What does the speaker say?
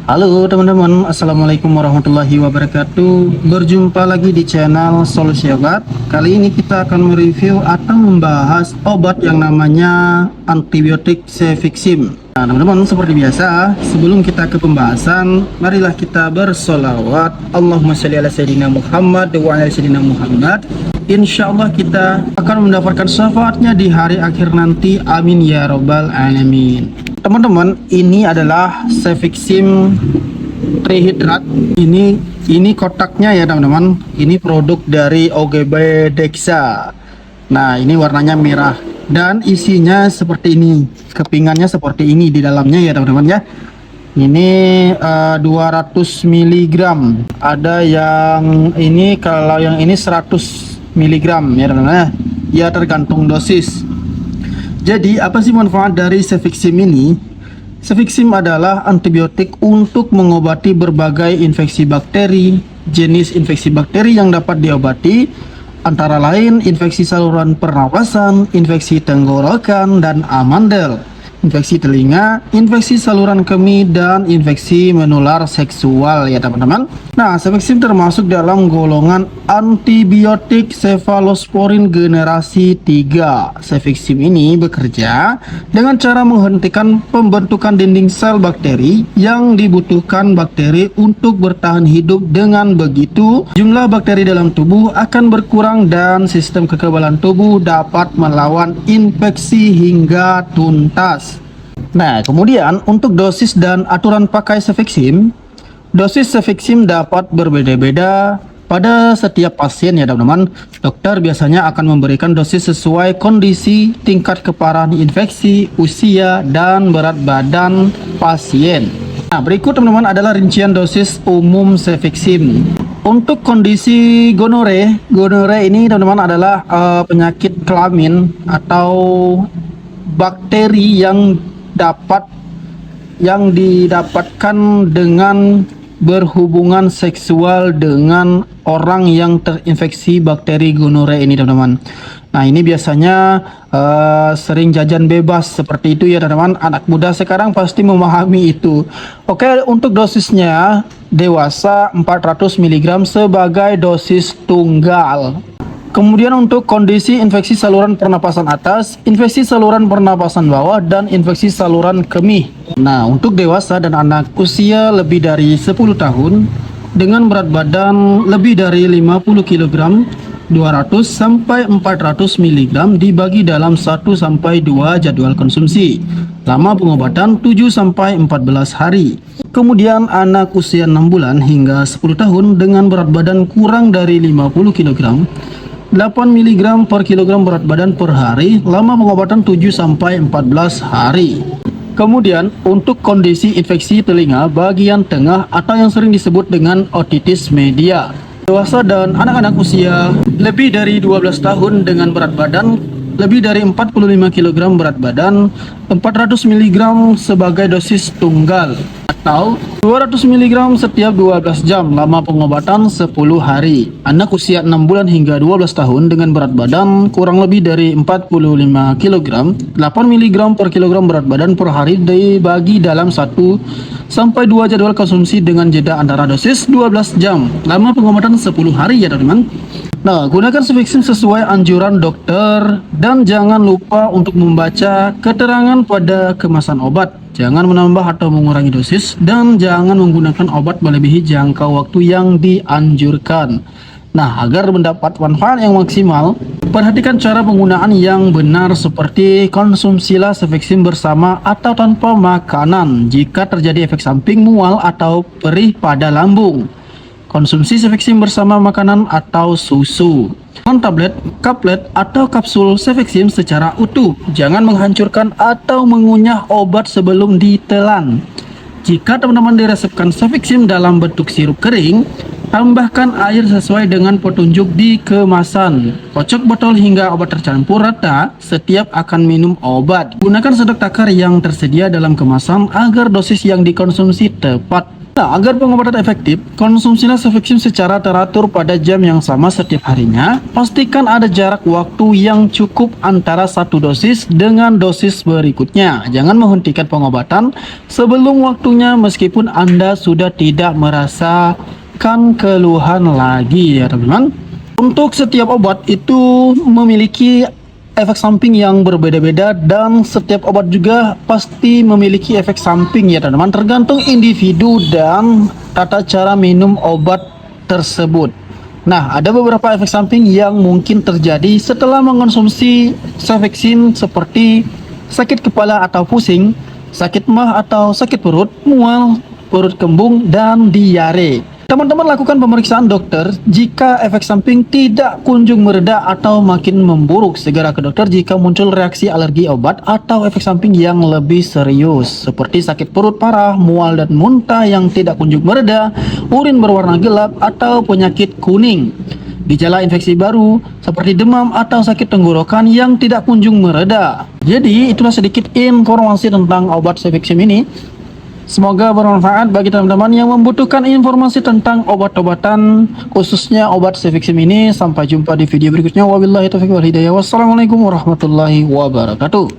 Halo teman-teman, Assalamualaikum warahmatullahi wabarakatuh. Berjumpa lagi di channel Solusi Obat. Kali ini kita akan mereview atau membahas obat yang namanya antibiotik Cefixim. Nah teman-teman, seperti biasa, sebelum kita ke pembahasan, marilah kita bersolawat Allahumma sholli ala sayyidina Muhammad wa ala sayyidina Muhammad. Insya Allah kita akan mendapatkan syafaatnya di hari akhir nanti. Amin ya robbal alamin. Teman-teman, ini adalah Cefixim trihidrat. Ini kotaknya ya teman-teman. Ini produk dari OGB Dexa. Nah, ini warnanya merah dan isinya seperti ini. Kepingannya seperti ini di dalamnya ya teman-teman ya. Ini 200 mg. Ada yang ini, kalau yang ini 100 mg ya teman-teman ya. Ya tergantung dosis. Jadi apa sih manfaat dari Cefixim ini? Cefixim adalah antibiotik untuk mengobati berbagai infeksi bakteri. Jenis infeksi bakteri yang dapat diobati antara lain infeksi saluran pernapasan, infeksi tenggorokan dan amandel, infeksi telinga, infeksi saluran kemih, dan infeksi menular seksual ya teman-teman. Nah, Cefixim termasuk dalam golongan antibiotik cefalosporin generasi 3. Cefixim ini bekerja dengan cara menghentikan pembentukan dinding sel bakteri yang dibutuhkan bakteri untuk bertahan hidup. Dengan begitu, jumlah bakteri dalam tubuh akan berkurang dan sistem kekebalan tubuh dapat melawan infeksi hingga tuntas. Nah, kemudian untuk dosis dan aturan pakai Cefixim, dosis Cefixim dapat berbeda-beda pada setiap pasien ya teman-teman. Dokter biasanya akan memberikan dosis sesuai kondisi, tingkat keparahan infeksi, usia, dan berat badan pasien. Nah, berikut teman-teman adalah rincian dosis umum Cefixim. Untuk kondisi gonore ini teman-teman adalah penyakit kelamin atau bakteri yang didapatkan dengan berhubungan seksual dengan orang yang terinfeksi bakteri gonore ini teman-teman. Nah, ini biasanya sering jajan bebas seperti itu ya teman-teman. Anak muda sekarang pasti memahami itu. Oke, untuk dosisnya dewasa 400 mg sebagai dosis tunggal. Kemudian untuk kondisi infeksi saluran pernapasan atas, infeksi saluran pernapasan bawah, dan infeksi saluran kemih. Nah, untuk dewasa dan anak usia lebih dari 10 tahun dengan berat badan lebih dari 50 kg, 200 sampai 400 mg dibagi dalam 1 sampai 2 jadwal konsumsi. Lama pengobatan 7 sampai 14 hari. Kemudian anak usia 6 bulan hingga 10 tahun dengan berat badan kurang dari 50 kg, 8 mg per kilogram berat badan per hari, lama pengobatan 7 sampai 14 hari. Kemudian untuk kondisi infeksi telinga bagian tengah atau yang sering disebut dengan otitis media. Dewasa dan anak-anak usia lebih dari 12 tahun dengan berat badan lebih dari 45 kg berat badan, 400 mg sebagai dosis tunggal atau 200 mg setiap 12 jam, lama pengobatan 10 hari. Anak usia 6 bulan hingga 12 tahun dengan berat badan kurang lebih dari 45 kg, 8 mg per kilogram berat badan per hari dibagi dalam 1 sampai 2 jadwal konsumsi dengan jeda antara dosis 12 jam, lama pengobatan 10 hari ya teman-teman. Nah, gunakan Cefixim sesuai anjuran dokter dan jangan lupa untuk membaca keterangan pada kemasan obat. Jangan menambah atau mengurangi dosis dan jangan menggunakan obat melebihi jangka waktu yang dianjurkan. Nah, agar mendapat manfaat yang maksimal, perhatikan cara penggunaan yang benar seperti konsumsilah Cefixim bersama atau tanpa makanan jika terjadi efek samping mual atau perih pada lambung. Konsumsi Cefixim bersama makanan atau susu. Tablet, kaplet, atau kapsul Cefixim secara utuh. Jangan menghancurkan atau mengunyah obat sebelum ditelan. Jika teman-teman diresepkan Cefixim dalam bentuk sirup kering, tambahkan air sesuai dengan petunjuk di kemasan. Kocok botol hingga obat tercampur rata setiap akan minum obat. Gunakan sendok takar yang tersedia dalam kemasan agar dosis yang dikonsumsi tepat. Nah, agar pengobatan efektif, konsumsilah Cefixim secara teratur pada jam yang sama setiap harinya. Pastikan ada jarak waktu yang cukup antara satu dosis dengan dosis berikutnya. Jangan menghentikan pengobatan sebelum waktunya meskipun Anda sudah tidak merasakan keluhan lagi ya teman-teman. Untuk setiap obat itu memiliki efek samping yang berbeda-beda dan setiap obat juga pasti memiliki efek samping ya teman-teman, tergantung individu dan tata cara minum obat tersebut. Nah, ada beberapa efek samping yang mungkin terjadi setelah mengonsumsi Cefixim seperti sakit kepala atau pusing, sakit mah atau sakit perut, mual, perut kembung, dan diare. Teman-teman lakukan pemeriksaan dokter jika efek samping tidak kunjung mereda atau makin memburuk. Segera ke dokter jika muncul reaksi alergi obat atau efek samping yang lebih serius seperti sakit perut parah, mual dan muntah yang tidak kunjung mereda, urin berwarna gelap atau penyakit kuning. Gejala infeksi baru seperti demam atau sakit tenggorokan yang tidak kunjung mereda. Jadi itulah sedikit informasi tentang obat Cefixim ini. Semoga bermanfaat bagi teman-teman yang membutuhkan informasi tentang obat-obatan, khususnya obat Cefixim ini. Sampai jumpa di video berikutnya. Wabillahi taufiq wal hidayah. Wassalamualaikum warahmatullahi wabarakatuh.